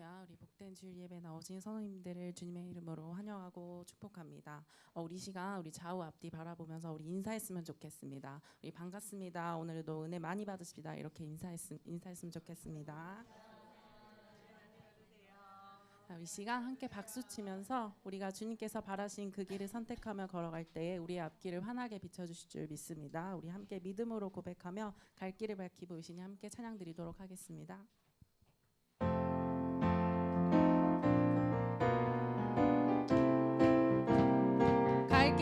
할렐루야. 우리 복된 주일 예배 나오신 성도님들을 주님의 이름으로 환영하고 축복합니다. 우리 시간 우리 좌우 앞뒤 바라보면서 우리 인사했으면 좋겠습니다. 우리 반갑습니다. 오늘도 은혜 많이 받으십니다. 이렇게 인사했으면 좋겠습니다. 이 시간 함께 박수 치면서 우리가 주님께서 바라신 그 길을 선택하며 걸어갈 때에 우리의 앞길을 환하게 비춰주실 줄 믿습니다. 우리 함께 믿음으로 고백하며 갈 길을 밝히고 의신이 함께 찬양 드리도록 하겠습니다. 갈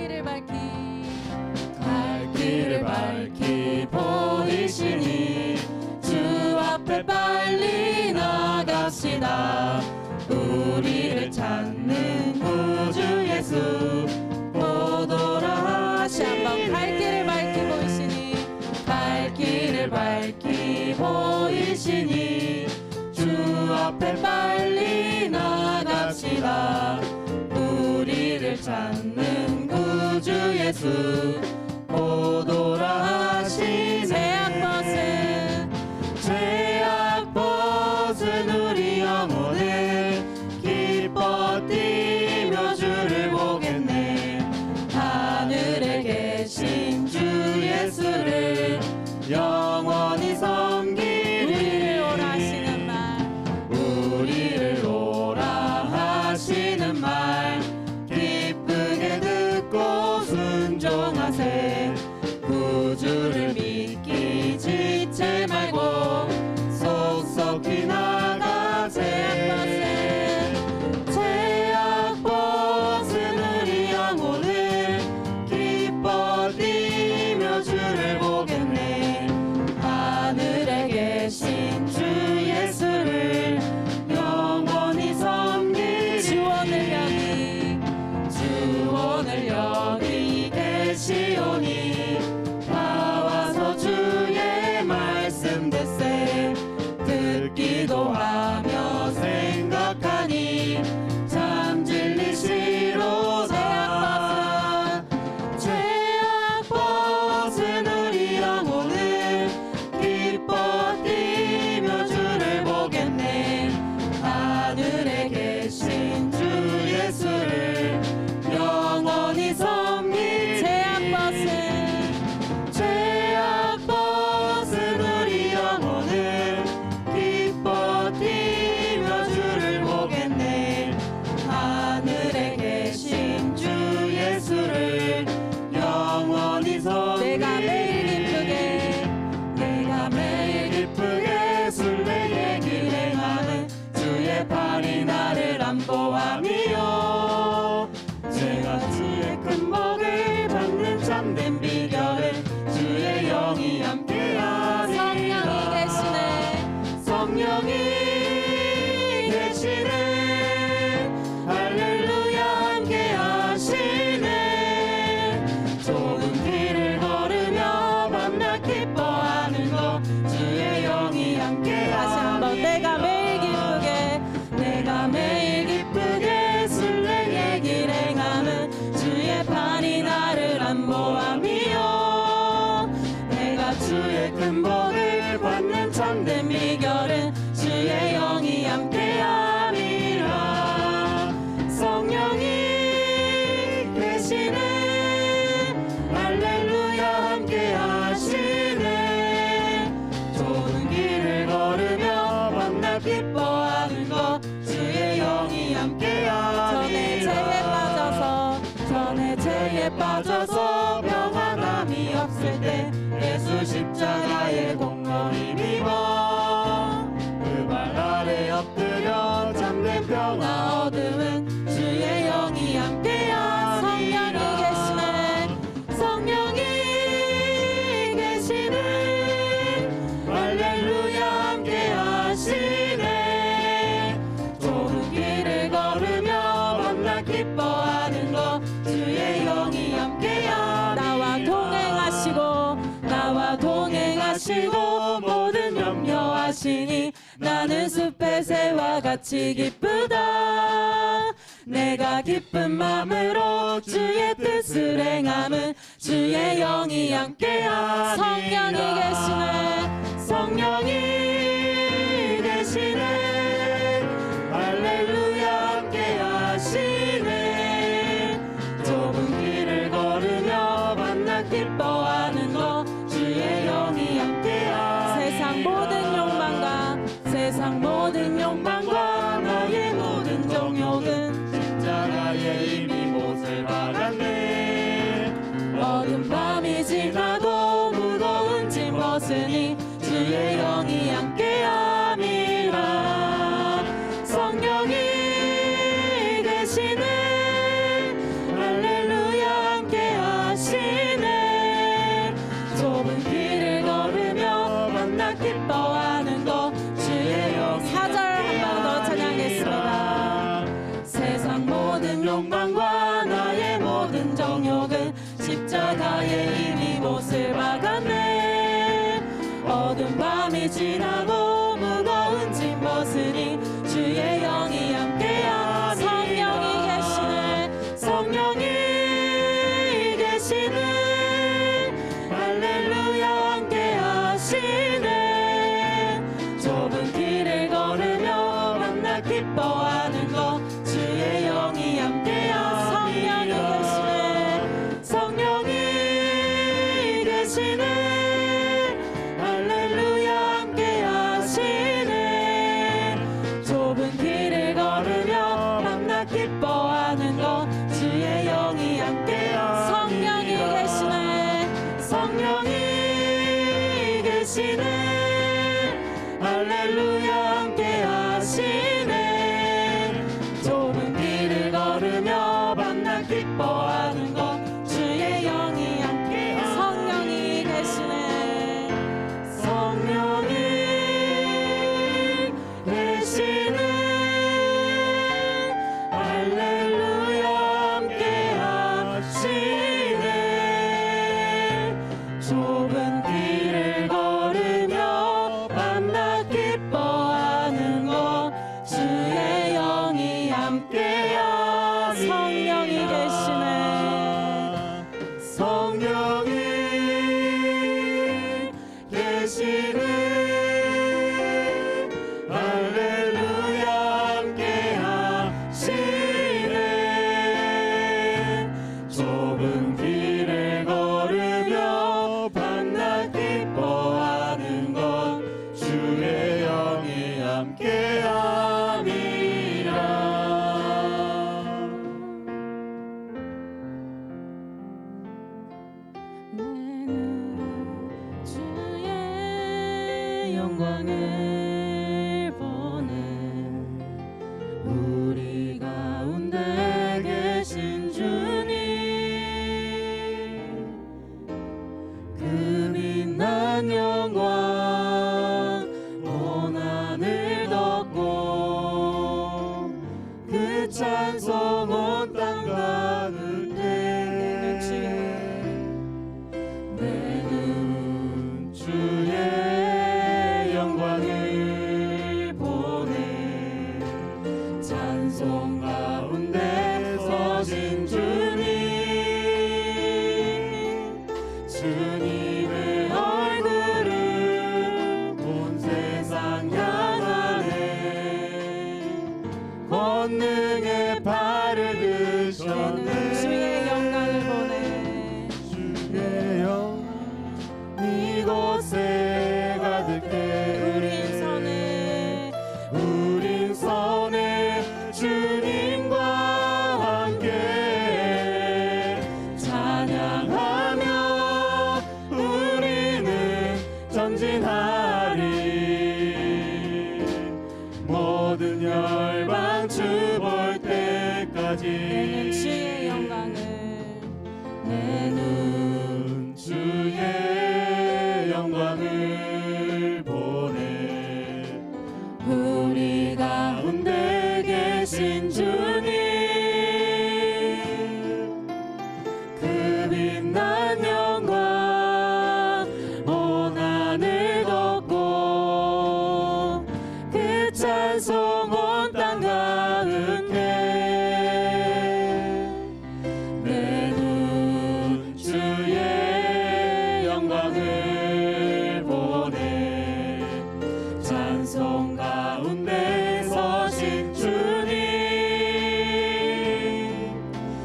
길을 밝히 보이시니 주 앞에 빨리 나갑시다. 우리를 찾는 구주 예수 오도라 하시 한번 갈 길을 밝히 보이시니 갈 길을 밝히 보이시니 주 앞에 빨리 나갑시다. 우리를 찾는 구주 예수 오도라 하시네. 죄악 벗은 우리 영혼을 기뻐 뛰며 주를 보겠네. 하늘에 계신 주 예수를 영원히 섬기리. 우리를 오라 하시는 말 기쁘게 듣고 순종하세. 구주를 믿기 지체 말고 속속히 나가세. 죄악 벗은 우리 영혼을 기뻐 뛰며 주를 보겠네. 하늘에 계신 주 예수를 영원히 섬기리. 주원을 여기 계시오니 나와서 주의 말씀 듣세. 듣기도 하며 생각하니 참 진리시로다. 죄악 벗은 우리 영혼을 기뻐 뛰며 주를 보겠네. 하늘에 계신 주 예수를 영원히 섬기리. 죄악 벗은 우리 영혼을 기뻐 뛰며 주를 보겠네. 하늘에 계신 주 예수를 영원히 섬기리. 내가 매일 기쁘게 순례의 길 행하는 주의 팔이 나를 안보함이요. 제가 주의 큰 복을 받는 참된 비결은 주의 영이 함께하리라. 성령이 계시네. 할렐루야 함께하시네. 좁은 길을 걸으며 만나 기뻐하는 것 주의 영이 함께하시네. 내가 매일 기쁘게 순례의 길 행하는 주의 팔이 나를 안보함이요. 내가 주의 큰 복을 받는 참된 비결은 주의 영이 함께함이라. 성령이 계시네. 할렐루야 함께하시네. 좁은 길을 걸으며 만나 기뻐하는 것 주의 영이 함께하리라. 전에 죄에 빠져서 평안함이 없을 때 예수 십자가의 공로를 입어 그 발 아래 엎드려 잠든 평화 얻음은 주의 영이 함께하리라. 성령이 계시네. 할렐루야 함께하시네. 좁은 길을 걸으며 만나 기뻐하는 것 주의 영이 함께하리라. 나와 동행하시고 모든 염려하시니 나는 숲의 새와 같이 기쁘다. 내가 기쁜 마음으로 주의 뜻을 행함은 주의 영이 함께하리라. 성령이 계시네. 찬송 가운데 서신 주님, 주님의 얼굴을 온 세상 향하네. 권능의 발을 드셨네. 주의 영광을 보내. 주의 영광 이곳에 가득해. 우린 선해 주님과 함께 찬양하며 우리는 전진하리. 모든 열방 주 볼 때까지 내는 주의 영광을, 내 눈 주의 영광을 보네. 우리 가운데 계신 주님, 그 빛난 영광 온 하늘 덮고 그 찬송 온 땅 가득해. 내 눈 주의 영광을 보네. 찬송 가운데 서신 주님,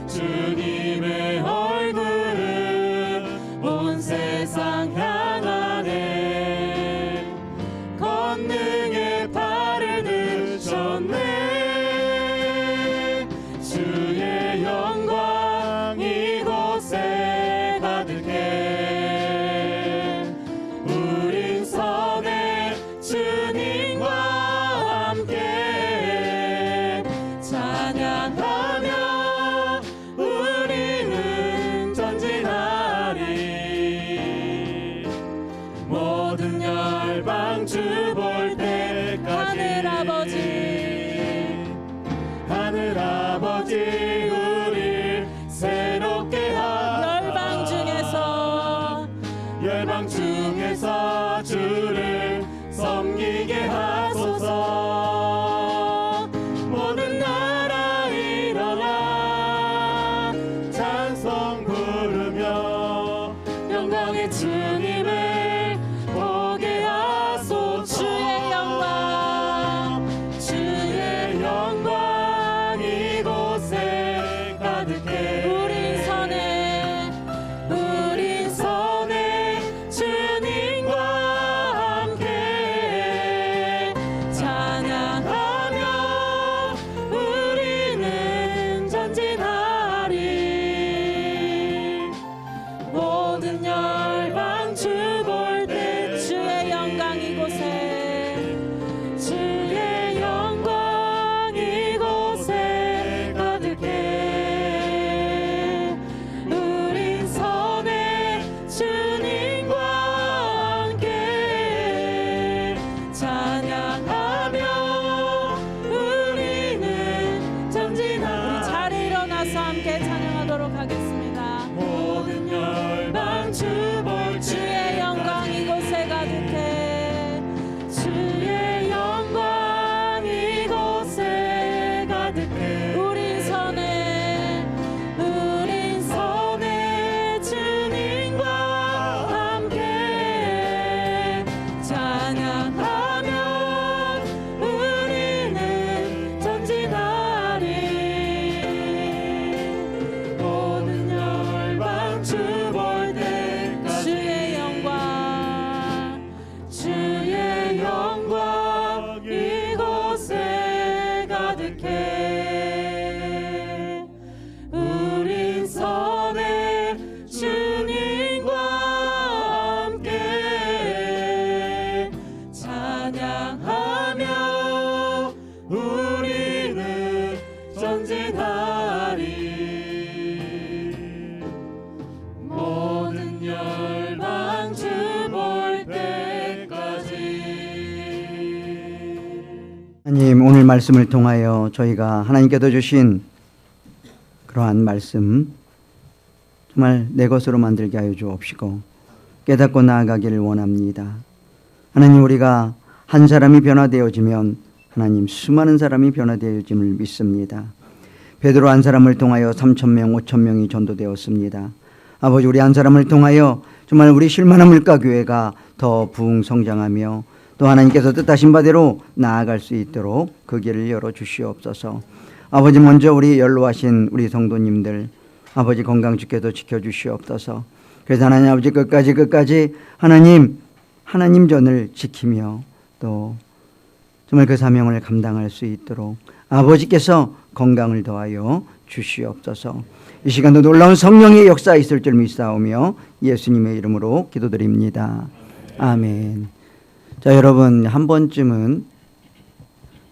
주님의 얼굴을 온 세상 향하네. 권능의 발을 드셨네. 주의 영광 이곳에 가득해. 우린 선해 주님과 함께 찬양하며 우리는 전진하리. 모든 열방 주 볼 때까지. 하늘 아버지 우리 새롭게 하사 열방 중에서 주를 섬기게 하소서. 모든 나라 일어나 찬송 부르며 영광의 주님을 보게 하소서. 주의 영광 이곳에 가득해. 우린 선해 주님과 함께 찬양하며 우리는 전진하리. 모든 열방 주 볼 때 주의 영광 이곳에, 주의 영광 이곳에 가득해. 우린 선해 주님과 함께 찬양하며 우리는 전진하리. 우리 자리에 일어나서 함께 찬양하도록 하겠습니다. 모든 열방 주 볼 주의 영광 이곳에 가득해. 주의 영광 이곳에 가득해. 우린 선해 주님과 함께 찬양하며 우리는 전진하리. 모든 열방 주 볼 때까지. 주의 영광 이곳에 가득해. 우린 선해 주님과 함께 찬양하며 우리는 전진하리. 모든 열방 주 볼 때까지. 하나님, 오늘 말씀을 통하여 저희가 하나님께서 주신 그러한 말씀 정말 내 것으로 만들게 하여 주옵시고 깨닫고 나아가기를 원합니다. 하나님, 우리가 한 사람이 변화되어지면 하나님 수많은 사람이 변화되어짐을 믿습니다. 베드로 한 사람을 통하여 3,000명, 5,000명이 전도되었습니다. 아버지, 우리 한 사람을 통하여 정말 우리 쉴만한 물가교회가 더 부흥성장하며 또 하나님께서 뜻하신 바대로 나아갈 수 있도록 그 길을 열어주시옵소서. 아버지, 먼저 우리 연로하신 우리 성도님들 아버지 건강 주께도 지켜주시옵소서. 그래서 하나님 아버지 끝까지 하나님 전을 지키며 또 정말 그 사명을 감당할 수 있도록 아버지께서 건강을 더하여 주시옵소서. 이 시간도 놀라운 성령의 역사 있을 줄 믿사오며 예수님의 이름으로 기도드립니다. 아멘. 자, 여러분 한 번쯤은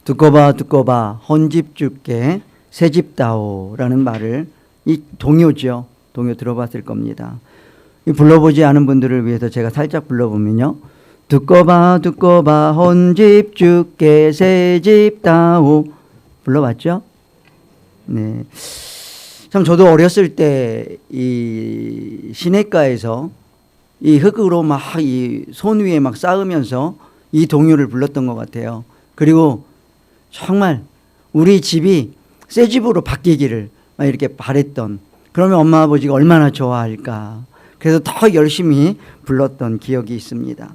듣고 봐 헌집 주께 새집다오라는 말을, 이 동요죠. 동요 들어봤을 겁니다. 이 불러보지 않은 분들을 위해서 제가 살짝 불러보면요. 듣고 봐 헌집 주께 새집다오. 불러봤죠? 네. 참 저도 어렸을 때 이 시내가에서 이 흙으로 막 이 손 위에 막 쌓으면서 이 동요를 불렀던 것 같아요. 그리고 정말 우리 집이 새 집으로 바뀌기를 막 이렇게 바랬던, 그러면 엄마 아버지가 얼마나 좋아할까. 그래서 더 열심히 불렀던 기억이 있습니다.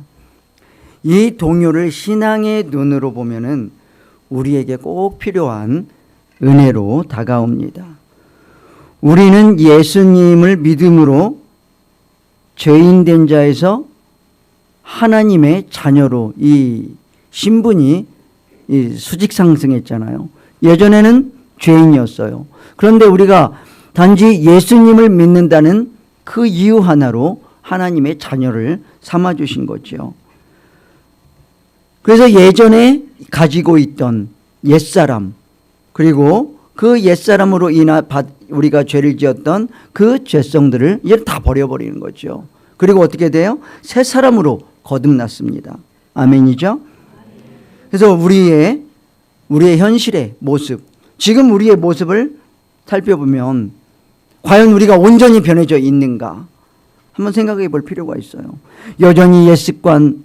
이 동요를 신앙의 눈으로 보면은 우리에게 꼭 필요한 은혜로 다가옵니다. 우리는 예수님을 믿음으로 죄인된 자에서 하나님의 자녀로 이 신분이 수직 상승했잖아요. 예전에는 죄인이었어요. 그런데 우리가 단지 예수님을 믿는다는 그 이유 하나로 하나님의 자녀를 삼아주신 거죠. 그래서 예전에 가지고 있던 옛사람, 그리고 그 옛사람으로 인하 우리가 죄를 지었던 그 죄성들을 이제 다 버려버리는 거죠. 그리고 어떻게 돼요? 새 사람으로 거듭났습니다. 아멘이죠? 그래서 우리의 현실의 모습, 지금 우리의 모습을 살펴보면 과연 우리가 온전히 변해져 있는가 한번 생각해 볼 필요가 있어요. 여전히 옛 습관,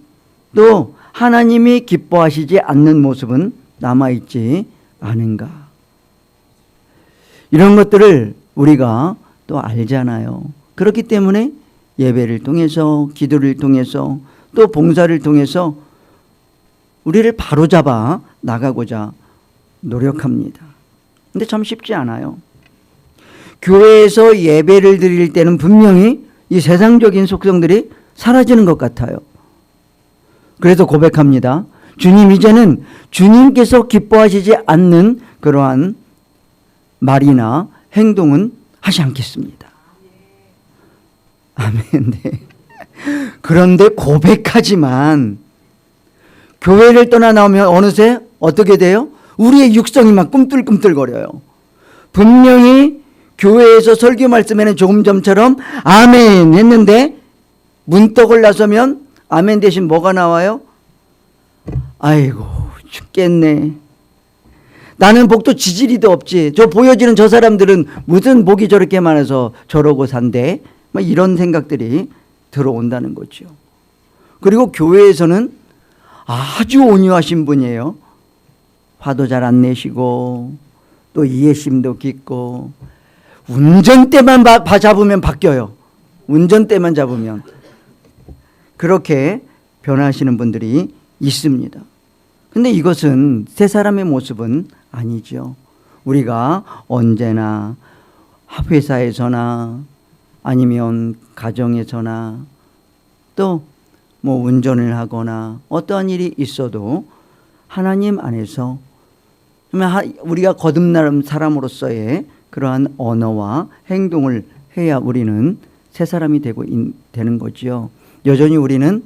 또 하나님이 기뻐하시지 않는 모습은 남아있지 않은가. 이런 것들을 우리가 또 알잖아요. 그렇기 때문에 예배를 통해서, 기도를 통해서, 또 봉사를 통해서 우리를 바로잡아 나가고자 노력합니다. 근데 참 쉽지 않아요. 교회에서 예배를 드릴 때는 분명히 이 세상적인 속성들이 사라지는 것 같아요. 그래서 고백합니다. 주님, 이제는 주님께서 기뻐하시지 않는 그러한 말이나 행동은 하지 않겠습니다. 아멘. 네. 그런데 고백하지만 교회를 떠나 나오면 어느새 어떻게 돼요? 우리의 육성이 막 꿈틀꿈틀거려요. 분명히 교회에서 설교 말씀에는 조금 전처럼 아멘 했는데 문떡을 나서면 아멘 대신 뭐가 나와요? 아이고 죽겠네. 나는 복도 지지리도 없지. 저 보여지는 저 사람들은 무슨 복이 저렇게 많아서 저러고 산대. 막 이런 생각들이 들어온다는 거죠. 그리고 교회에서는 아주 온유하신 분이에요. 화도 잘 안 내시고 또 이해심도 깊고 운전대만 잡으면 바뀌어요. 운전대만 잡으면. 그렇게 변하시는 분들이 있습니다. 근데 이것은 새 사람의 모습은 아니죠. 우리가 언제나 회사에서나 아니면 가정에서나 또 뭐 운전을 하거나 어떠한 일이 있어도 하나님 안에서 우리가 거듭난 사람으로서의 그러한 언어와 행동을 해야 우리는 새 사람이 되는 거지요. 여전히 우리는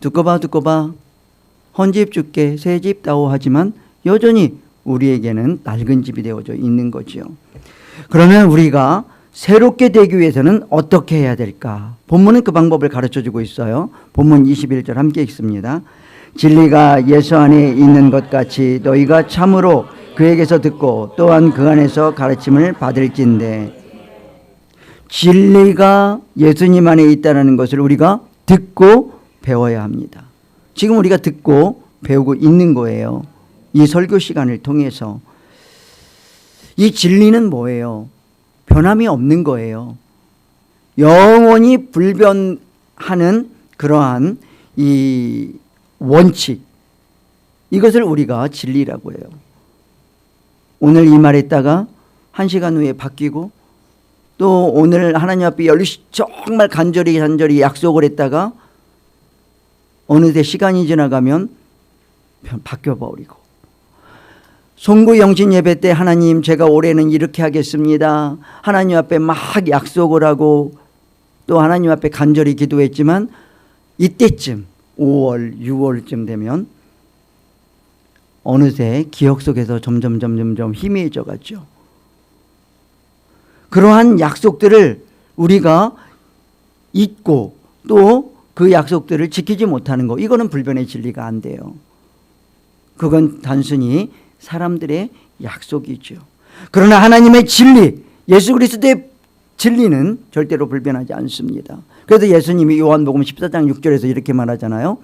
듣고 봐 헌집 주께 새집 다오 하지만 여전히 우리에게는 낡은 집이 되어져 있는 거지요. 그러면 우리가 새롭게 되기 위해서는 어떻게 해야 될까? 본문은 그 방법을 가르쳐주고 있어요. 본문 21절 함께 읽습니다. 진리가 예수 안에 있는 것 같이 너희가 참으로 그에게서 듣고 또한 그 안에서 가르침을 받을진대. 진리가 예수님 안에 있다는 것을 우리가 듣고 배워야 합니다. 지금 우리가 듣고 배우고 있는 거예요. 이 설교 시간을 통해서 이 진리는 뭐예요? 변함이 없는 거예요. 영원히 불변하는 그러한 이 원칙, 이것을 우리가 진리라고 해요. 오늘 이 말했다가 1시간 후에 바뀌고, 또 오늘 하나님 앞에 정말 간절히 약속을 했다가 어느새 시간이 지나가면 바뀌어버리고, 송구 영신 예배 때 하나님 제가 올해는 이렇게 하겠습니다, 하나님 앞에 막 약속을 하고 또 하나님 앞에 간절히 기도했지만 이때쯤 5월 6월쯤 되면 어느새 기억 속에서 점점 희미해져 가죠. 그러한 약속들을 우리가 잊고 또 그 약속들을 지키지 못하는 거, 이거는 불변의 진리가 안 돼요. 그건 단순히 사람들의 약속이죠. 그러나 하나님의 진리, 예수 그리스도의 진리는 절대로 불변하지 않습니다. 그래서 예수님이 요한복음 14장 6절에서 이렇게 말하잖아요.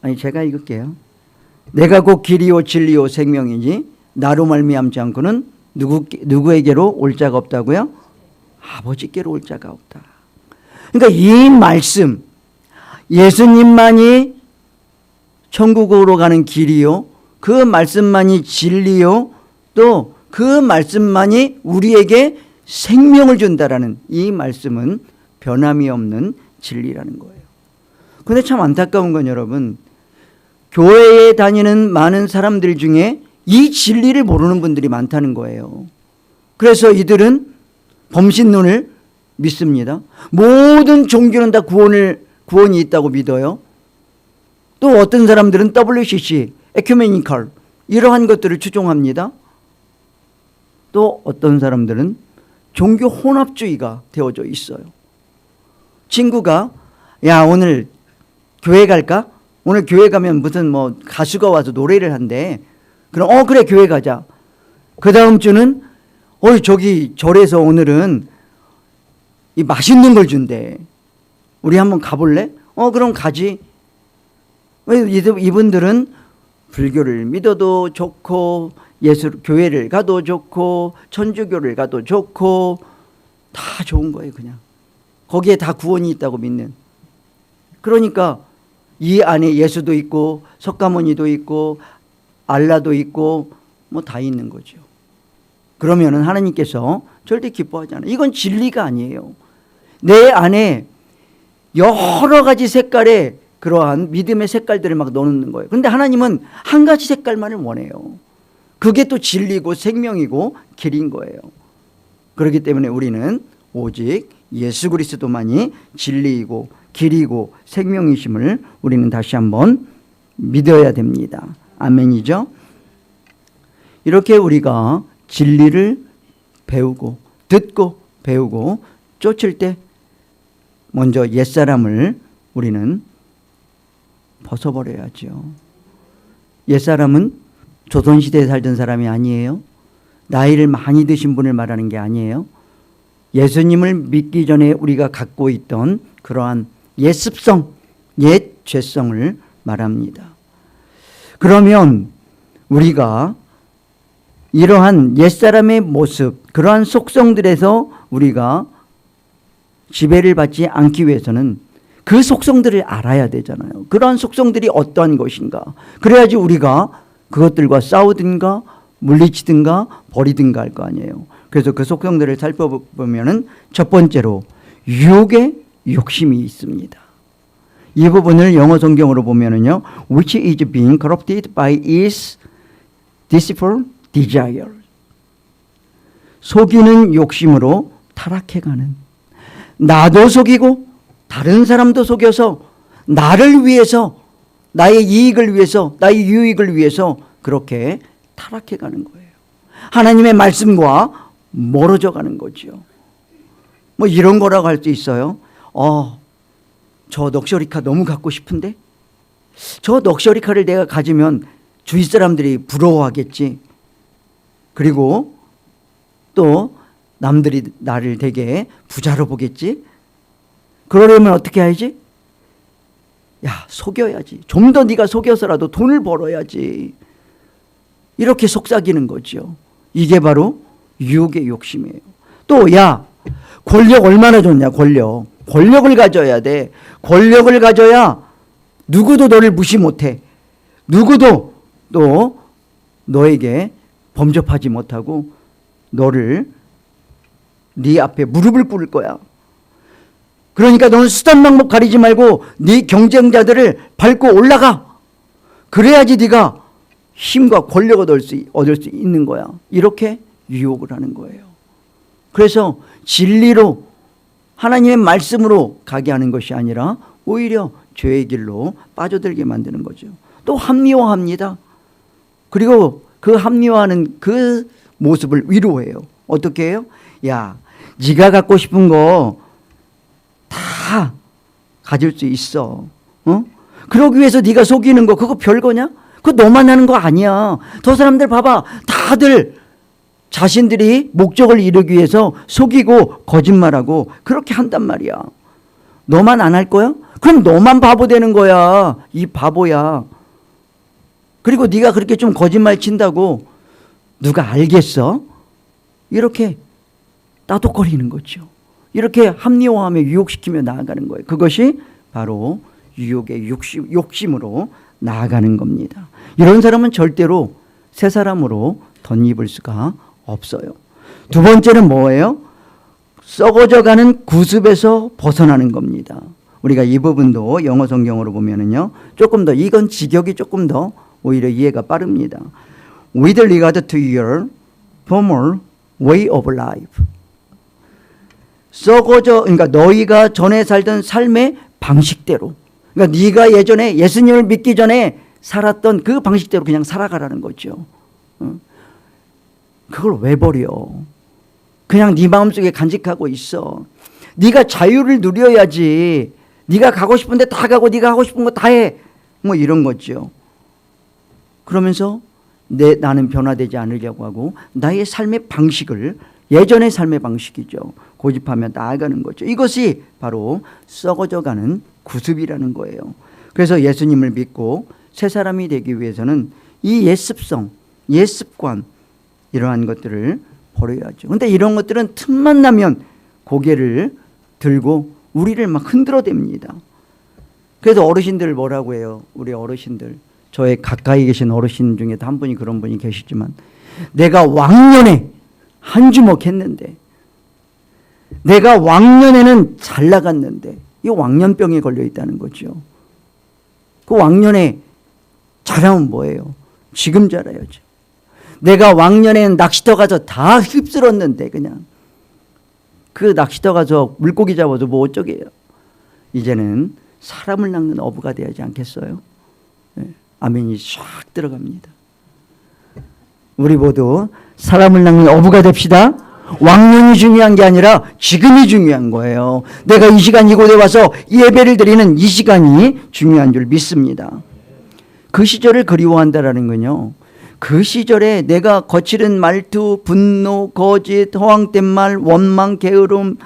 아니, 제가 읽을게요. 내가 곧 길이요 진리요 생명이니 나로 말미암지 않고는 누구에게로 올 자가 없다고요? 아버지께로 올 자가 없다. 그러니까 이 말씀, 예수님만이 천국으로 가는 길이요, 그 말씀만이 진리요, 또 그 말씀만이 우리에게 생명을 준다라는 이 말씀은 변함이 없는 진리라는 거예요. 그런데 참 안타까운 건 여러분, 교회에 다니는 많은 사람들 중에 이 진리를 모르는 분들이 많다는 거예요. 그래서 이들은 범신론을 믿습니다. 모든 종교는 다 구원이 있다고 믿어요. 또 어떤 사람들은 WCC, 에큐메니컬, 이러한 것들을 추종합니다. 또 어떤 사람들은 종교 혼합주의가 되어져 있어요. 친구가 야, 오늘 교회 갈까? 오늘 교회 가면 무슨 가수가 와서 노래를 한대. 그럼 그래, 교회 가자. 그 다음 주는 저기 절에서 오늘은 이 맛있는 걸 준대. 우리 한번 가볼래? 그럼 가지. 이분들은 불교를 믿어도 좋고, 교회를 가도 좋고, 천주교를 가도 좋고, 다 좋은 거예요. 그냥 거기에 다 구원이 있다고 믿는. 그러니까 이 안에 예수도 있고 석가모니도 있고 알라도 있고 다 있는 거죠. 그러면은 하나님께서 절대 기뻐하지 않아요. 이건 진리가 아니에요. 내 안에 여러 가지 색깔의 그러한 믿음의 색깔들을 막 넣는 거예요. 그런데 하나님은 한 가지 색깔만을 원해요. 그게 또 진리고 생명이고 길인 거예요. 그렇기 때문에 우리는 오직 예수 그리스도만이 진리이고 길이고 생명이심을 우리는 다시 한번 믿어야 됩니다. 아멘이죠? 이렇게 우리가 진리를 배우고 듣고 배우고 쫓을 때 먼저 옛사람을 우리는 벗어버려야죠. 옛사람은 조선시대에 살던 사람이 아니에요. 나이를 많이 드신 분을 말하는 게 아니에요. 예수님을 믿기 전에 우리가 갖고 있던 그러한 옛 습성, 옛 죄성을 말합니다. 그러면 우리가 이러한 옛사람의 모습, 그러한 속성들에서 우리가 지배를 받지 않기 위해서는 그 속성들을 알아야 되잖아요. 그러한 속성들이 어떠한 것인가. 그래야지 우리가 그것들과 싸우든가 물리치든가 버리든가 할 거 아니에요. 그래서 그 속성들을 살펴보면은 첫 번째로 유혹의 욕심이 있습니다. 이 부분을 영어 성경으로 보면은요, which is being corrupted by its deceitful desire. 속이는 욕심으로 타락해가는, 나도 속이고 다른 사람도 속여서 나를 위해서, 나의 이익을 위해서, 나의 유익을 위해서 그렇게 타락해가는 거예요. 하나님의 말씀과 멀어져 가는 거죠. 이런 거라고 할 수 있어요. 저 럭셔리카 너무 갖고 싶은데, 저 럭셔리카를 내가 가지면 주위 사람들이 부러워하겠지. 그리고 또 남들이 나를 되게 부자로 보겠지. 그러려면 어떻게 해야지? 야, 속여야지. 좀 더 네가 속여서라도 돈을 벌어야지. 이렇게 속삭이는 거죠. 이게 바로 유혹의 욕심이에요. 또 야, 권력 얼마나 좋냐. 권력을 가져야 돼. 권력을 가져야 누구도 너를 무시 못해. 누구도 또 너에게 범접하지 못하고 너를 네 앞에 무릎을 꿇을 거야. 그러니까 너는 수단 방법 가리지 말고 네 경쟁자들을 밟고 올라가. 그래야지 네가 힘과 권력을 얻을 수 있는 거야. 이렇게 유혹을 하는 거예요. 그래서 진리로 하나님의 말씀으로 가게 하는 것이 아니라 오히려 죄의 길로 빠져들게 만드는 거죠. 또 합리화합니다. 그리고 그 합리화하는 그 모습을 위로해요. 어떻게 해요? 야, 네가 갖고 싶은 거 다 가질 수 있어. 그러기 위해서 네가 속이는 거 그거 별거냐? 그거 너만 하는 거 아니야. 저 사람들 봐봐. 다들 자신들이 목적을 이루기 위해서 속이고 거짓말하고 그렇게 한단 말이야. 너만 안 할 거야? 그럼 너만 바보 되는 거야. 이 바보야. 그리고 네가 그렇게 좀 거짓말 친다고 누가 알겠어? 이렇게 따독거리는 거죠. 이렇게 합리화하며 유혹시키며 나아가는 거예요. 그것이 바로 유혹의 욕심으로 나아가는 겁니다. 이런 사람은 절대로 새 사람으로 덧입을 수가 없어요. 두 번째는 뭐예요? 썩어져가는 구습에서 벗어나는 겁니다. 우리가 이 부분도 영어 성경으로 보면은요, 조금 더 이건 직역이 조금 더 오히려 이해가 빠릅니다. With regard to your former way of life. 썩어져, 그러니까 너희가 전에 살던 삶의 방식대로, 그러니까 네가 예전에 예수님을 믿기 전에 살았던 그 방식대로 그냥 살아가라는 거죠. 그걸 왜 버려? 그냥 네 마음속에 간직하고 있어. 네가 자유를 누려야지. 네가 가고 싶은데 다 가고 네가 하고 싶은 거 다 해. 뭐 이런 거죠. 그러면서 나는 변화되지 않으려고 하고 나의 삶의 방식을, 예전의 삶의 방식이죠, 고집하며 나아가는 거죠. 이것이 바로 썩어져가는 구습이라는 거예요. 그래서 예수님을 믿고 새 사람이 되기 위해서는 이 옛습성, 옛습관, 이러한 것들을 버려야죠. 그런데 이런 것들은 틈만 나면 고개를 들고 우리를 막 흔들어댑니다. 그래서 어르신들 뭐라고 해요? 우리 어르신들, 저의 가까이 계신 어르신 중에도 한 분이 그런 분이 계시지만, 내가 왕년에 한 주먹 했는데, 내가 왕년에는 잘 나갔는데, 이 왕년병에 걸려 있다는 거죠. 그 왕년에 잘하면 뭐예요? 지금 잘해야죠. 내가 왕년에는 낚시터 가서 다 휩쓸었는데 그냥 그 낚시터 가서 물고기 잡아도 뭐 어쩌게요. 이제는 사람을 낚는 어부가 되지 않겠어요? 네. 아멘이 쫙 들어갑니다. 우리 모두 사람을 낚는 어부가 됩시다. 왕년이 중요한 게 아니라 지금이 중요한 거예요. 내가 이 시간 이곳에 와서 예배를 드리는 이 시간이 중요한 줄 믿습니다. 그 시절을 그리워한다라는 건요, 그 시절에 내가 거칠은 말투, 분노, 거짓, 허황된 말, 원망, 게으름,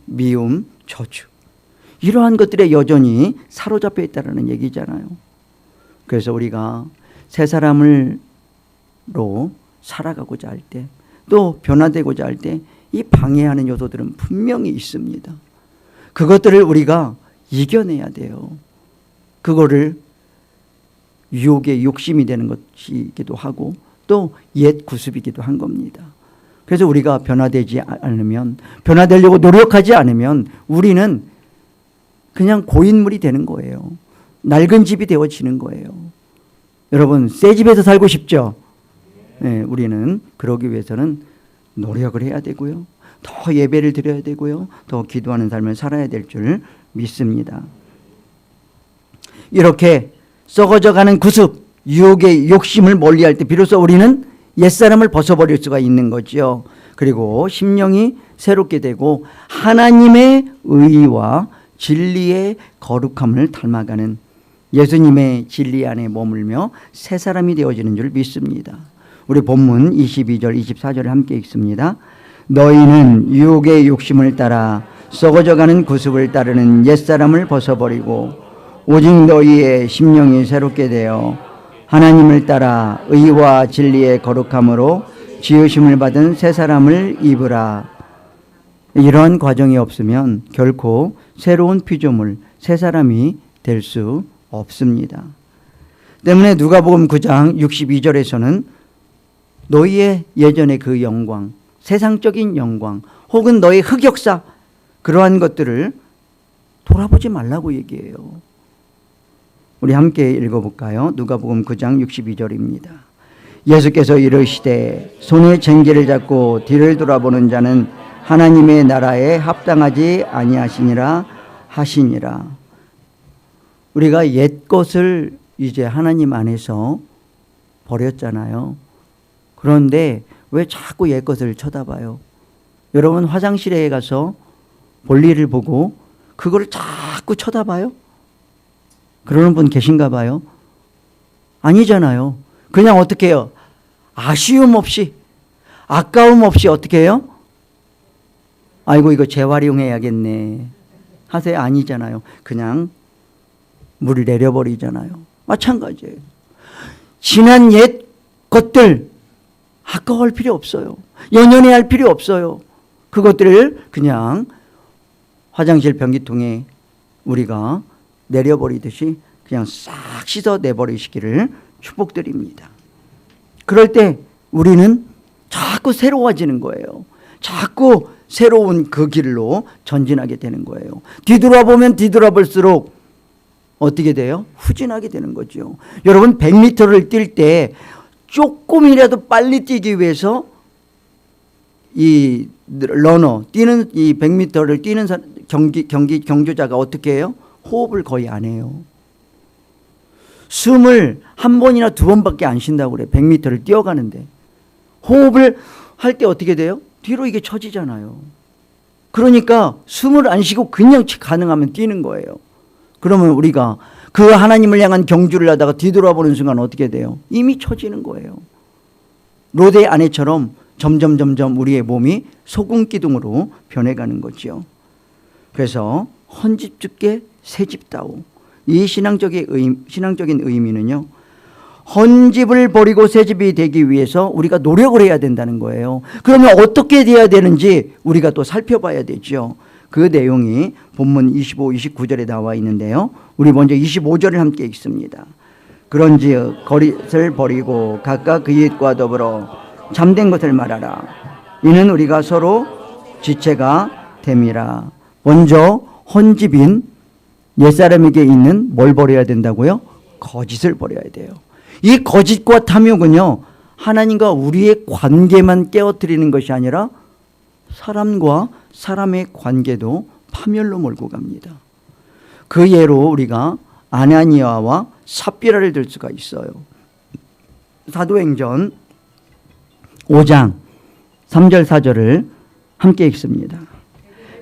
미움, 저주, 이러한 것들에 여전히 사로잡혀 있다는 얘기잖아요. 그래서 우리가 새 사람으로 살아가고자 할 때, 또 변화되고자 할 때 이 방해하는 요소들은 분명히 있습니다. 그것들을 우리가 이겨내야 돼요. 그거를 유혹의 욕심이 되는 것이기도 하고 또 옛 구습이기도 한 겁니다. 그래서 우리가 변화되지 않으면, 변화되려고 노력하지 않으면 우리는 그냥 고인물이 되는 거예요. 낡은 집이 되어지는 거예요. 여러분, 새 집에서 살고 싶죠? 네, 우리는 그러기 위해서는 노력을 해야 되고요, 더 예배를 드려야 되고요, 더 기도하는 삶을 살아야 될 줄 믿습니다. 이렇게 썩어져가는 구습, 유혹의 욕심을 멀리할 때 비로소 우리는 옛사람을 벗어버릴 수가 있는 거죠. 그리고 심령이 새롭게 되고 하나님의 의와 진리의 거룩함을 닮아가는 예수님의 진리 안에 머물며 새 사람이 되어지는 줄 믿습니다. 우리 본문 22절 24절을 함께 읽습니다. 너희는 유혹의 욕심을 따라 썩어져가는 구습을 따르는 옛사람을 벗어버리고 오직 너희의 심령이 새롭게 되어 하나님을 따라 의와 진리의 거룩함으로 지으심을 받은 새 사람을 입으라. 이러한 과정이 없으면 결코 새로운 피조물, 새 사람이 될 수 없습니다. 때문에 누가복음 9장 62절에서는 너희의 예전의 그 영광, 세상적인 영광, 혹은 너의 흑역사, 그러한 것들을 돌아보지 말라고 얘기해요. 우리 함께 읽어볼까요? 누가복음 9장 62절입니다. 예수께서 이르시되 손에 쟁기를 잡고 뒤를 돌아보는 자는 하나님의 나라에 합당하지 아니하시니라 하시니라. 우리가 옛 것을 이제 하나님 안에서 버렸잖아요. 그런데 왜 자꾸 옛 것을 쳐다봐요? 여러분 화장실에 가서 볼일을 보고 그거를 자꾸 쳐다봐요? 그러는 분 계신가 봐요? 아니잖아요. 그냥 어떻게 해요? 아쉬움 없이, 아까움 없이 어떻게 해요? 아이고 이거 재활용해야겠네 하세요? 아니잖아요. 그냥 물을 내려버리잖아요. 마찬가지예요. 지난 옛 것들 아까워할 필요 없어요. 연연해할 필요 없어요. 그것들을 그냥 화장실 변기통에 우리가 내려버리듯이 그냥 싹 씻어 내버리시기를 축복드립니다. 그럴 때 우리는 자꾸 새로워지는 거예요. 자꾸 새로운 그 길로 전진하게 되는 거예요. 뒤돌아보면 뒤돌아볼수록 어떻게 돼요? 후진하게 되는 거죠. 여러분 100m를 뛸 때 조금이라도 빨리 뛰기 위해서 이 러너 뛰는 이 100m를 뛰는 경주자가 어떻게 해요? 호흡을 거의 안 해요. 숨을 한 번이나 두 번밖에 안 쉰다고 그래요. 100m를 뛰어가는데 호흡을 할 때 어떻게 돼요? 뒤로 이게 처지잖아요. 그러니까 숨을 안 쉬고 그냥 가능하면 뛰는 거예요. 그러면 우리가 그 하나님을 향한 경주를 하다가 뒤돌아보는 순간 어떻게 돼요? 이미 처지는 거예요. 로데 아내처럼 점점 우리의 몸이 소금 기둥으로 변해가는 거죠. 그래서 헌집 죽게 새집 따오. 이 신앙적인 의미는요, 헌집을 버리고 새집이 되기 위해서 우리가 노력을 해야 된다는 거예요. 그러면 어떻게 돼야 되는지 우리가 또 살펴봐야 되죠. 그 내용이 본문 25, 29절에 나와 있는데요. 우리 먼저 25절을 함께 읽습니다. 그런즉 거짓을 버리고 각각 그 이웃과 더불어 참된 것을 말하라. 이는 우리가 서로 지체가 됨이라. 먼저 헌집인 옛사람에게 있는 뭘 버려야 된다고요? 거짓을 버려야 돼요. 이 거짓과 탐욕은요, 하나님과 우리의 관계만 깨어뜨리는 것이 아니라 사람과 사람의 관계도 파멸로 몰고 갑니다. 그 예로 우리가 아나니아와 삽비라를 들 수가 있어요. 사도행전 5장 3절 4절을 함께 읽습니다.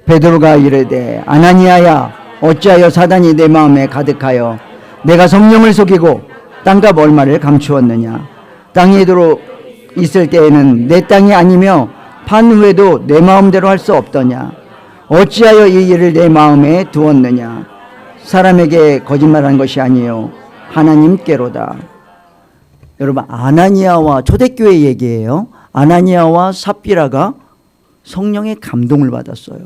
베드로가 이르되 아나니아야 어찌하여 사단이 내 마음에 가득하여 내가 성령을 속이고 땅값 얼마를 감추었느냐. 땅에 들어 있을 때에는 내 땅이 아니며 판 후에도 내 마음대로 할 수 없더냐. 어찌하여 이 일을 내 마음에 두었느냐. 사람에게 거짓말한 것이 아니요 하나님께로다. 여러분 아나니아와 초대교회 얘기예요. 아나니아와 삽비라가 성령의 감동을 받았어요.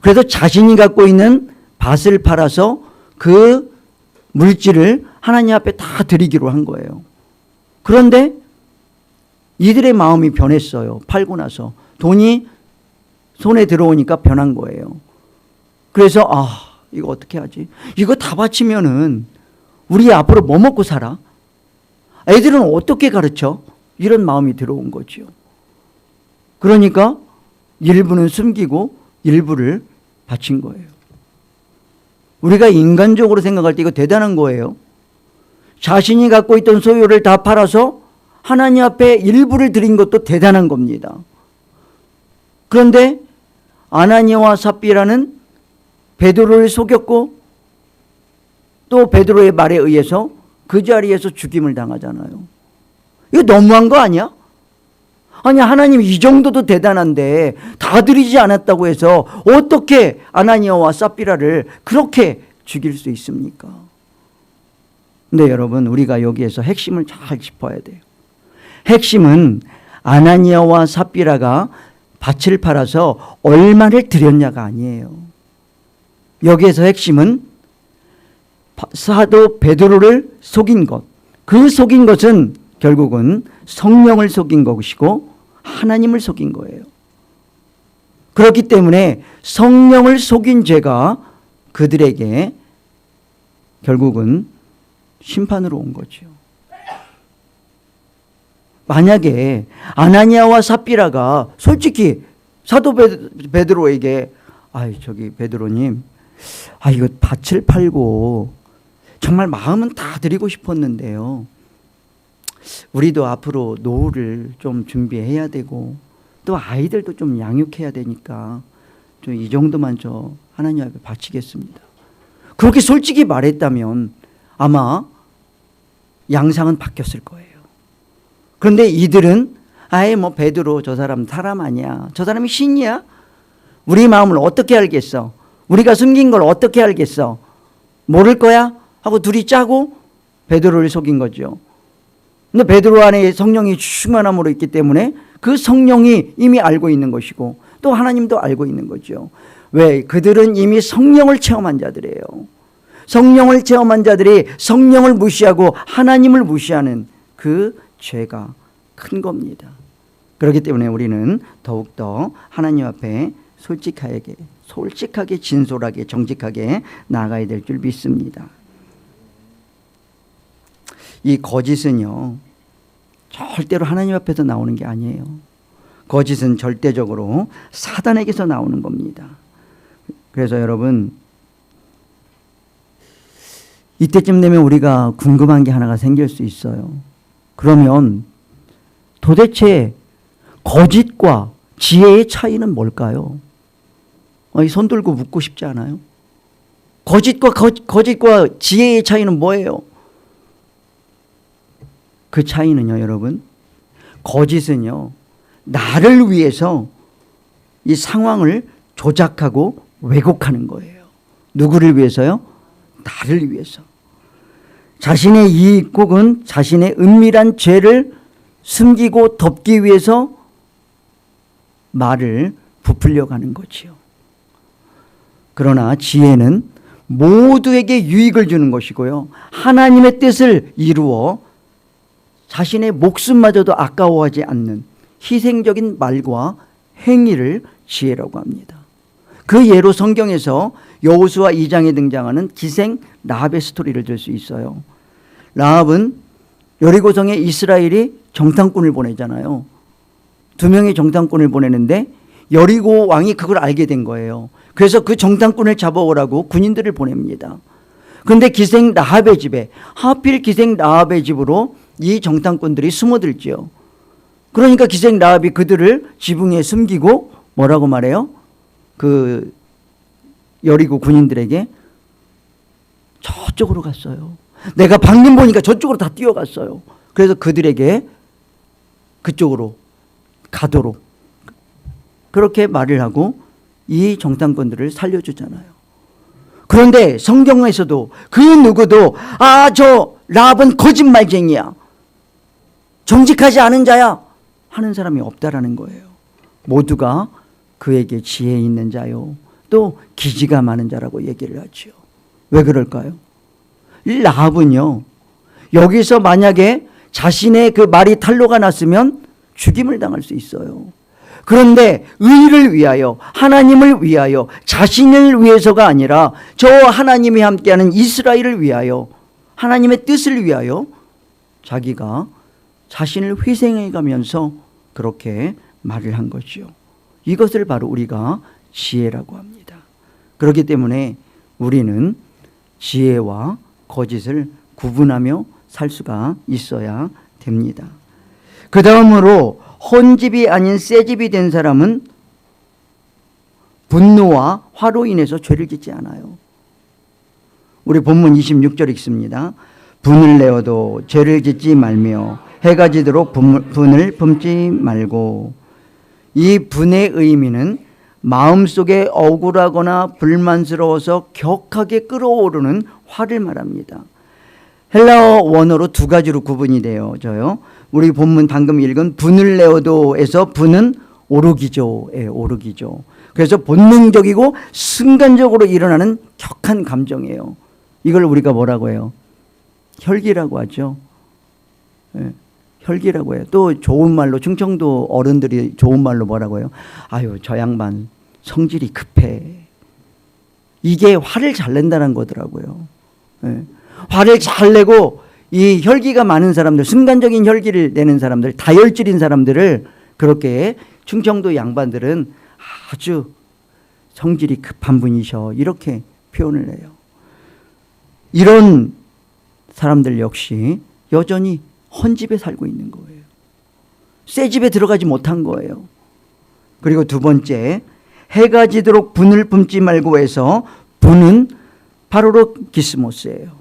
그래서 자신이 갖고 있는 밭을 팔아서 그 물질을 하나님 앞에 다 드리기로 한 거예요. 그런데 이들의 마음이 변했어요. 팔고 나서 돈이 손에 들어오니까 변한 거예요. 그래서 이거 어떻게 하지? 이거 다 바치면은 우리 앞으로 뭐 먹고 살아? 애들은 어떻게 가르쳐? 이런 마음이 들어온 거죠. 그러니까 일부는 숨기고 일부를 바친 거예요. 우리가 인간적으로 생각할 때 이거 대단한 거예요. 자신이 갖고 있던 소유를 다 팔아서 하나님 앞에 일부를 드린 것도 대단한 겁니다. 그런데 아나니아와 삽비라는 베드로를 속였고 또 베드로의 말에 의해서 그 자리에서 죽임을 당하잖아요. 이거 너무한 거 아니야? 아니 하나님 이 정도도 대단한데 다 드리지 않았다고 해서 어떻게 아나니아와 삽비라를 그렇게 죽일 수 있습니까? 근데 여러분, 우리가 여기에서 핵심을 잘 짚어야 돼요. 핵심은 아나니아와 삽비라가 밭을 팔아서 얼마를 드렸냐가 아니에요. 여기에서 핵심은 사도 베드로를 속인 것, 그 속인 것은 결국은 성령을 속인 것이고 하나님을 속인 거예요. 그렇기 때문에 성령을 속인 죄가 그들에게 결국은 심판으로 온 거죠. 만약에 아나니아와 삽비라가 솔직히 사도 베드로에게 저기 베드로님, 이거 밭을 팔고 정말 마음은 다 드리고 싶었는데요. 우리도 앞으로 노후를 좀 준비해야 되고 또 아이들도 좀 양육해야 되니까 좀 이 정도만 저 하나님 앞에 바치겠습니다. 그렇게 솔직히 말했다면 아마 양상은 바뀌었을 거예요. 그런데 이들은 뭐 베드로 저 사람 아니야. 저 사람이 신이야? 우리 마음을 어떻게 알겠어? 우리가 숨긴 걸 어떻게 알겠어? 모를 거야? 하고 둘이 짜고 베드로를 속인 거죠. 근데 베드로 안에 성령이 충만함으로 있기 때문에 그 성령이 이미 알고 있는 것이고 또 하나님도 알고 있는 거죠. 왜? 그들은 이미 성령을 체험한 자들이에요. 성령을 체험한 자들이 성령을 무시하고 하나님을 무시하는 그 죄가 큰 겁니다. 그렇기 때문에 우리는 더욱더 하나님 앞에 솔직하게 진솔하게 정직하게 나아가야 될 줄 믿습니다. 이 거짓은요, 절대로 하나님 앞에서 나오는 게 아니에요. 거짓은 절대적으로 사단에게서 나오는 겁니다. 그래서 여러분, 이때쯤 되면 우리가 궁금한 게 하나가 생길 수 있어요. 그러면 도대체 거짓과 지혜의 차이는 뭘까요? 손 들고 묻고 싶지 않아요? 거짓과 지혜의 차이는 뭐예요? 그 차이는요, 여러분, 거짓은요, 나를 위해서 이 상황을 조작하고 왜곡하는 거예요. 누구를 위해서요? 나를 위해서. 자신의 이익 혹은 자신의 은밀한 죄를 숨기고 덮기 위해서 말을 부풀려 가는 거지요. 그러나 지혜는 모두에게 유익을 주는 것이고요, 하나님의 뜻을 이루어 자신의 목숨마저도 아까워하지 않는 희생적인 말과 행위를 지혜라고 합니다. 그 예로 성경에서 여호수아 2장에 등장하는 기생 라합의 스토리를 들 수 있어요. 라합은 여리고성에 이스라엘이 정탐꾼을 보내잖아요. 2명의 정탐꾼을 보내는데 여리고 왕이 그걸 알게 된 거예요. 그래서 그 정탐꾼을 잡아오라고 군인들을 보냅니다. 그런데 기생 라합의 집에, 하필 기생 라합의 집으로 이 정탐꾼들이 숨어들지요. 그러니까 기생 라합이 그들을 지붕에 숨기고 뭐라고 말해요? 그 여리고 군인들에게 저쪽으로 갔어요. 내가 방금 보니까 저쪽으로 다 뛰어갔어요. 그래서 그들에게 그쪽으로 가도록 그렇게 말을 하고 이 정탐꾼들을 살려주잖아요. 그런데 성경에서도 그 누구도 저 라합은 거짓말쟁이야, 정직하지 않은 자야 하는 사람이 없다라는 거예요. 모두가 그에게 지혜 있는 자요, 또 기지가 많은 자라고 얘기를 하죠. 왜 그럴까요? 이 라합은요, 여기서 만약에 자신의 그 말이 탄로가 났으면 죽임을 당할 수 있어요. 그런데 의를 위하여, 하나님을 위하여, 자신을 위해서가 아니라 저 하나님이 함께하는 이스라엘을 위하여, 하나님의 뜻을 위하여 자기가 자신을 희생해 가면서 그렇게 말을 한 거죠. 이것을 바로 우리가 지혜라고 합니다. 그렇기 때문에 우리는 지혜와 거짓을 구분하며 살 수가 있어야 됩니다. 그 다음으로 헌집이 아닌 새집이 된 사람은 분노와 화로 인해서 죄를 짓지 않아요. 우리 본문 26절 읽습니다. 분을 내어도 죄를 짓지 말며 해가 지도록 분을 품지 말고. 이 분의 의미는 마음속에 억울하거나 불만스러워서 격하게 끓어오르는 화를 말합니다. 헬라어 원어로 두 가지로 구분이 되어져요. 우리 본문 방금 읽은 분을레오도에서 분은 오르기조예요. 오르기조. 그래서 본능적이고 순간적으로 일어나는 격한 감정이에요. 이걸 우리가 뭐라고 해요? 혈기라고 하죠. 예, 혈기라고 해요. 또 좋은 말로 충청도 어른들이 좋은 말로 뭐라고 해요? 아유, 저 양반 성질이 급해. 이게 화를 잘 낸다는 거더라고요. 예. 화를 잘 내고 이 혈기가 많은 사람들, 순간적인 혈기를 내는 사람들, 다혈질인 사람들을 그렇게 충청도 양반들은 아주 성질이 급한 분이셔, 이렇게 표현을 해요. 이런 사람들 역시 여전히 헌집에 살고 있는 거예요. 새 집에 들어가지 못한 거예요. 그리고 두 번째, 해가 지도록 분을 품지 말고 해서 분은 바로로 기스모스예요.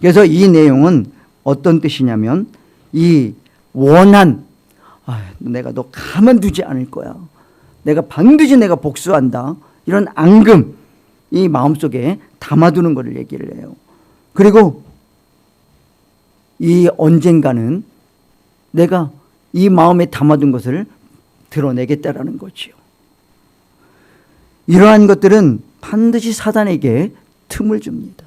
그래서 이 내용은 어떤 뜻이냐면 이 원한, 내가 너 가만두지 않을 거야. 내가 반드시 내가 복수한다. 이런 앙금, 이 마음속에 담아두는 것을 얘기를 해요. 그리고 이 언젠가는 내가 이 마음에 담아둔 것을 드러내겠다라는 거지요. 이러한 것들은 반드시 사단에게 틈을 줍니다.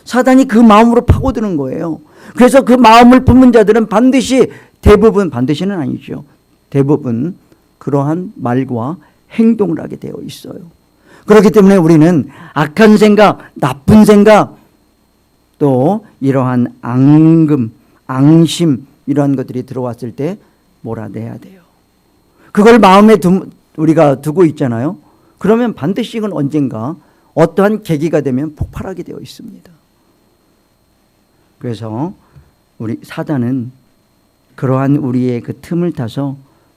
사단이 그 마음으로 파고드는 거예요. 그래서 그 마음을 품는 자들은 반드시, 대부분, 반드시는 아니죠, 대부분 그러한 말과 행동을 하게 되어 있어요. 그렇기 때문에 우리는 악한 생각, 나쁜 생각, 또 이러한 앙금, 앙심, 이러한 것들이 들어왔을 때 몰아내야 돼요. 그걸 마음에 우리가 두고 있잖아요. 그러면 반드시 이건 언젠가 어떠한 계기가 되면 폭발하게 되어 있습니다. 그래서 우리 사단은 그러한 우리의 그 틈을 타서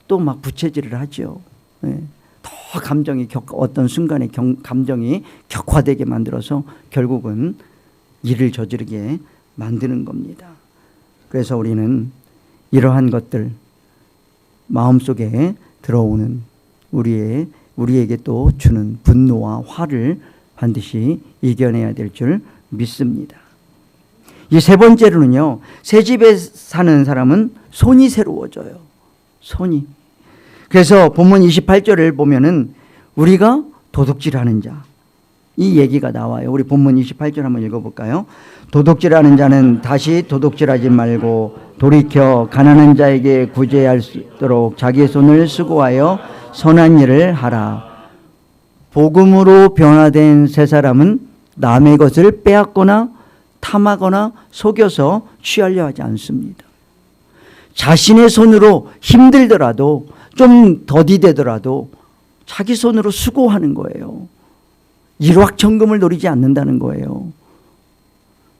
또 막 부채질을 하죠. 네. 더 감정이 어떤 순간에 감정이 격화되게 만들어서 결국은 일을 저지르게 만드는 겁니다. 그래서 우리는 이러한 것들, 마음속에 들어오는 우리에게 또 주는 분노와 화를 반드시 이겨내야 될 줄 믿습니다. 이 세 번째로는요, 새 집에 사는 사람은 손이 새로워져요. 손이. 그래서 본문 28절을 보면은 우리가 도둑질하는 자, 이 얘기가 나와요. 우리 본문 28절 한번 읽어볼까요? 도둑질하는 자는 다시 도둑질하지 말고 돌이켜 가난한 자에게 구제할 수 있도록 자기의 손을 수고하여 선한 일을 하라. 복음으로 변화된 새 사람은 남의 것을 빼앗거나 탐하거나 속여서 취하려 하지 않습니다. 자신의 손으로 힘들더라도 좀 더디되더라도 자기 손으로 수고하는 거예요. 일확천금을 노리지 않는다는 거예요.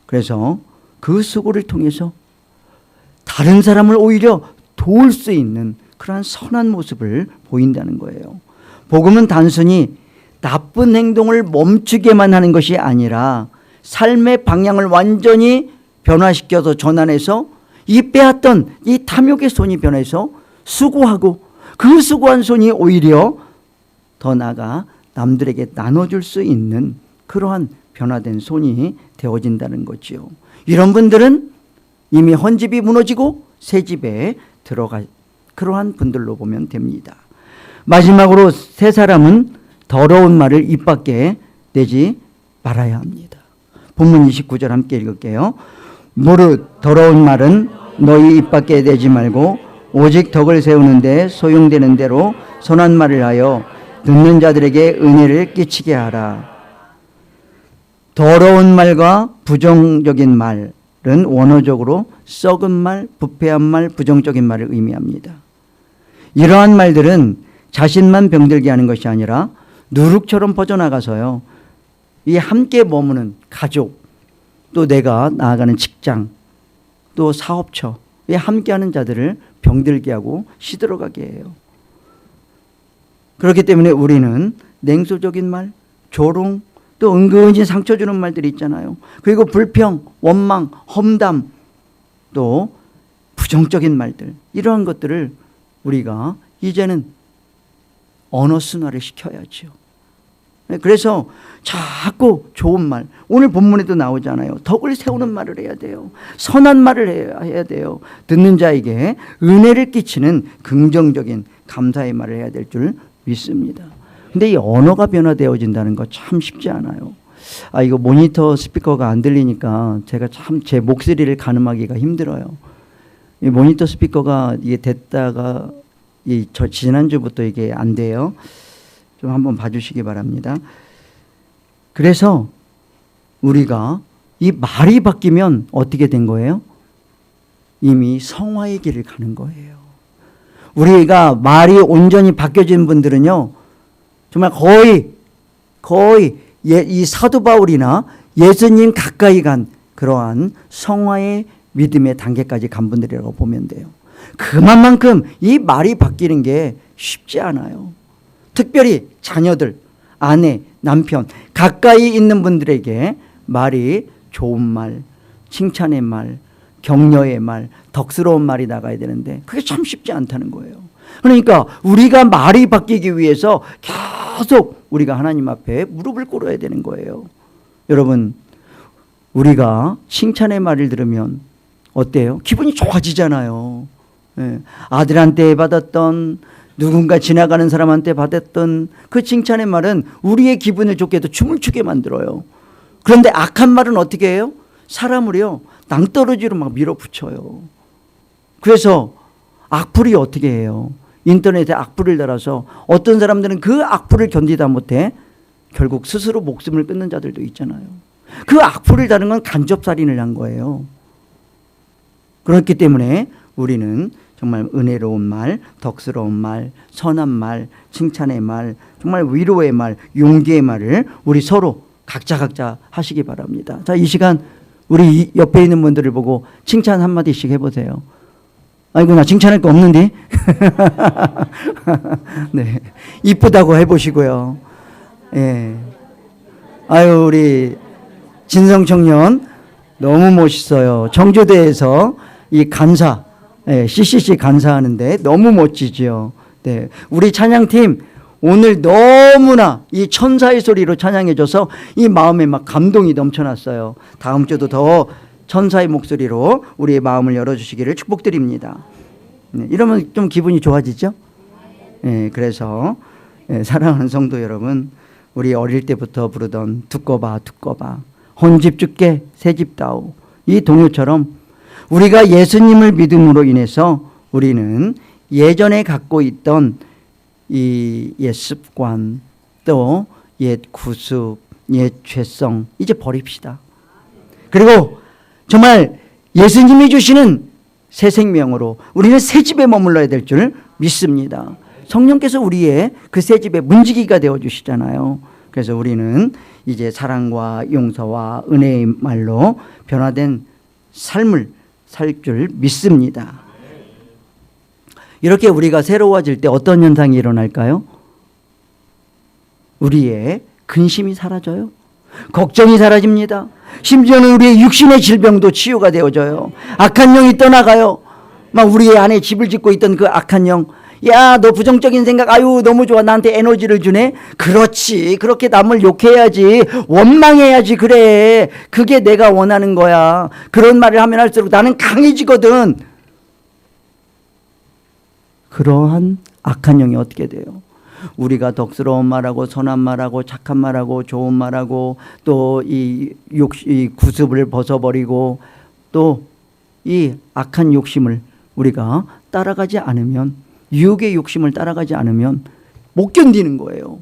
그래서 그 수고를 통해서 다른 사람을 오히려 도울 수 있는 그러한 선한 모습을 보인다는 거예요. 복음은 단순히 나쁜 행동을 멈추게만 하는 것이 아니라 삶의 방향을 완전히 변화시켜서 전환해서 이 빼앗던 이 탐욕의 손이 변해서 수고하고 그 수고한 손이 오히려 더 나아가 남들에게 나눠줄 수 있는 그러한 변화된 손이 되어진다는 거지요. 이런 분들은 이미 헌집이 무너지고 새 집에 들어가 그러한 분들로 보면 됩니다. 마지막으로 새 사람은 더러운 말을 입 밖에 내지 말아야 합니다. 본문 29절 함께 읽을게요. 무릇 더러운 말은 너희 입 밖에 내지 말고 오직 덕을 세우는데 소용되는 대로 선한 말을 하여 듣는 자들에게 은혜를 끼치게 하라. 더러운 말과 부정적인 말은 원어적으로 썩은 말, 부패한 말, 부정적인 말을 의미합니다. 이러한 말들은 자신만 병들게 하는 것이 아니라 누룩처럼 퍼져나가서요, 이 함께 머무는 가족, 또 내가 나아가는 직장, 또 사업처, 이 함께하는 자들을 병들게 하고 시들어가게 해요. 그렇기 때문에 우리는 냉소적인 말, 조롱, 또 은근히 상처 주는 말들이 있잖아요. 그리고 불평, 원망, 험담, 또 부정적인 말들, 이러한 것들을 우리가 이제는 언어 순화를 시켜야죠. 그래서 자꾸 좋은 말, 오늘 본문에도 나오잖아요. 덕을 세우는 말을 해야 돼요. 선한 말을 해야 돼요. 듣는 자에게 은혜를 끼치는 긍정적인 감사의 말을 해야 될 줄 믿습니다. 근데 이 언어가 변화되어진다는 거 참 쉽지 않아요. 이거 모니터 스피커가 안 들리니까 제가 참 제 목소리를 가늠하기가 힘들어요. 이 모니터 스피커가 이게 됐다가 저 지난주부터 이게 안 돼요. 좀 한번 봐주시기 바랍니다. 그래서 우리가 이 말이 바뀌면 어떻게 된 거예요? 이미 성화의 길을 가는 거예요. 우리가 말이 온전히 바뀌어진 분들은요, 정말 거의 이 사도 바울이나 예수님 가까이 간 그러한 성화의 믿음의 단계까지 간 분들이라고 보면 돼요. 그만큼 이 말이 바뀌는 게 쉽지 않아요. 특별히 자녀들, 아내, 남편, 가까이 있는 분들에게 말이 좋은 말, 칭찬의 말, 격려의 말, 덕스러운 말이 나가야 되는데 그게 참 쉽지 않다는 거예요. 그러니까 우리가 말이 바뀌기 위해서 계속 우리가 하나님 앞에 무릎을 꿇어야 되는 거예요. 여러분, 우리가 칭찬의 말을 들으면 어때요? 기분이 좋아지잖아요. 아들한테 받았던, 누군가 지나가는 사람한테 받았던 그 칭찬의 말은 우리의 기분을 좋게 해도 춤을 추게 만들어요. 그런데 악한 말은 어떻게 해요? 사람을요, 낭떠러지로 막 밀어붙여요. 그래서 악플이 어떻게 해요? 인터넷에 악플을 달아서 어떤 사람들은 그 악플을 견디다 못해 결국 스스로 목숨을 끊는 자들도 있잖아요. 그 악플을 다는 건 간접살인을 한 거예요. 그렇기 때문에 우리는 정말 은혜로운 말, 덕스러운 말, 선한 말, 칭찬의 말, 정말 위로의 말, 용기의 말을 우리 서로 각자 하시기 바랍니다. 자, 이 시간 우리 옆에 있는 분들을 보고 칭찬 한마디씩 해보세요. 아이고, 나 칭찬할 거 없는데. 네, 이쁘다고 해보시고요. 예. 아유, 우리 진성 청년 너무 멋있어요. 정조대에서 이 간사, CCC 간사하는데 너무 멋지죠. 네, 우리 찬양팀 오늘 너무나 이 천사의 소리로 찬양해줘서 이 마음에 막 감동이 넘쳐났어요. 다음 주도 더 천사의 목소리로 우리의 마음을 열어주시기를 축복드립니다. 네, 이러면 좀 기분이 좋아지죠? 네, 그래서 사랑하는 성도 여러분, 우리 어릴 때부터 부르던 두꺼 봐 혼집 죽게 새집 다오, 이 동요처럼 우리가 예수님을 믿음으로 인해서 우리는 예전에 갖고 있던 이 옛 습관, 또 옛 구습, 옛 죄성 이제 버립시다. 그리고 정말 예수님이 주시는 새 생명으로 우리는 새 집에 머물러야 될 줄 믿습니다. 성령께서 우리의 그 새 집의 문지기가 되어 주시잖아요. 그래서 우리는 이제 사랑과 용서와 은혜의 말로 변화된 삶을 살 줄 믿습니다. 이렇게 우리가 새로워질 때 어떤 현상이 일어날까요? 우리의 근심이 사라져요. 걱정이 사라집니다. 심지어는 우리의 육신의 질병도 치유가 되어져요. 악한 영이 떠나가요. 막 우리 안에 집을 짓고 있던 그 악한 영, 야, 너 부정적인 생각, 아유, 너무 좋아. 나한테 에너지를 주네. 그렇지. 그렇게 남을 욕해야지. 원망해야지. 그래. 그게 내가 원하는 거야. 그런 말을 하면 할수록 나는 강해지거든. 그러한 악한 영이 어떻게 돼요? 우리가 덕스러운 말하고 선한 말하고 착한 말하고 좋은 말하고 또 이 구습을 벗어버리고 또 이 악한 욕심을 우리가 따라가지 않으면, 유혹의 욕심을 따라가지 않으면 못 견디는 거예요.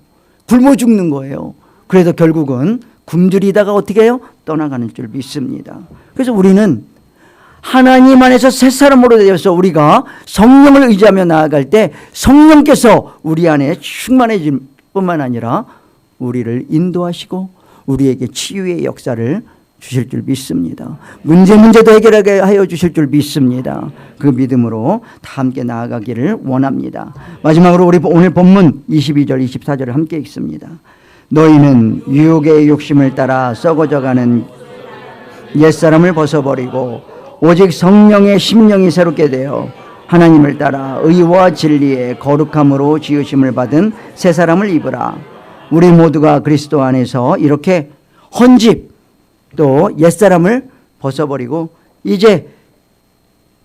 굶어 죽는 거예요. 그래서 결국은 굶주리다가 어떻게 해요? 떠나가는 줄 믿습니다. 그래서 우리는 하나님 안에서 새 사람으로 되어서 우리가 성령을 의지하며 나아갈 때 성령께서 우리 안에 충만해질 뿐만 아니라 우리를 인도하시고 우리에게 치유의 역사를 주실 줄 믿습니다. 문제도 해결하게 하여 주실 줄 믿습니다. 그 믿음으로 다 함께 나아가기를 원합니다. 마지막으로 우리 오늘 본문 22절 24절을 함께 읽습니다. 너희는 유혹의 욕심을 따라 썩어져가는 옛사람을 벗어버리고 오직 성령의 심령이 새롭게 되어 하나님을 따라 의와 진리의 거룩함으로 지으심을 받은 새 사람을 입으라. 우리 모두가 그리스도 안에서 이렇게 헌집 또 옛사람을 벗어버리고 이제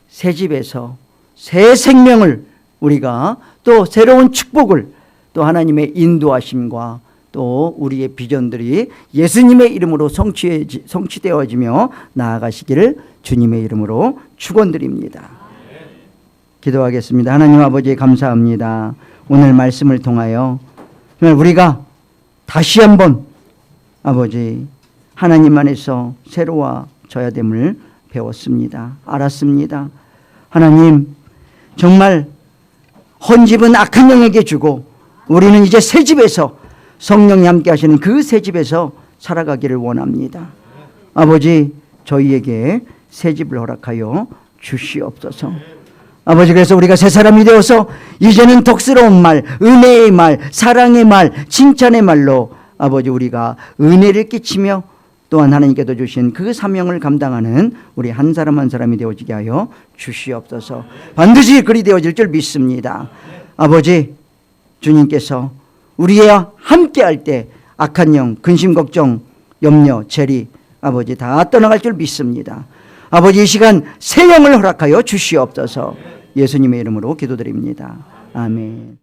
새 집에서 새 생명을 우리가 또 새로운 축복을 또 하나님의 인도하심과 또 우리의 비전들이 예수님의 이름으로 성취되어지며 나아가시기를 주님의 이름으로 축원드립니다. 기도하겠습니다. 하나님 아버지 감사합니다. 오늘 말씀을 통하여 정말 우리가 다시 한번 아버지 하나님 안에서 새로워져야 됨을 배웠습니다. 알았습니다. 하나님 정말 헌집은 악한 영에게 주고 우리는 이제 새 집에서 성령이 함께 하시는 그 새 집에서 살아가기를 원합니다. 아버지 저희에게 새 집을 허락하여 주시옵소서. 아버지 그래서 우리가 새 사람이 되어서 이제는 덕스러운 말, 은혜의 말, 사랑의 말, 칭찬의 말로 아버지 우리가 은혜를 끼치며 또한 하나님께서 주신 그 사명을 감당하는 우리 한 사람 한 사람이 되어지게 하여 주시옵소서. 반드시 그리 되어질 줄 믿습니다. 아버지 주님께서 우리와 함께 할 때 악한 영, 근심, 걱정, 염려, 재리 아버지 다 떠나갈 줄 믿습니다. 아버지 이 시간 새 영을 허락하여 주시옵소서. 예수님의 이름으로 기도드립니다. 아멘.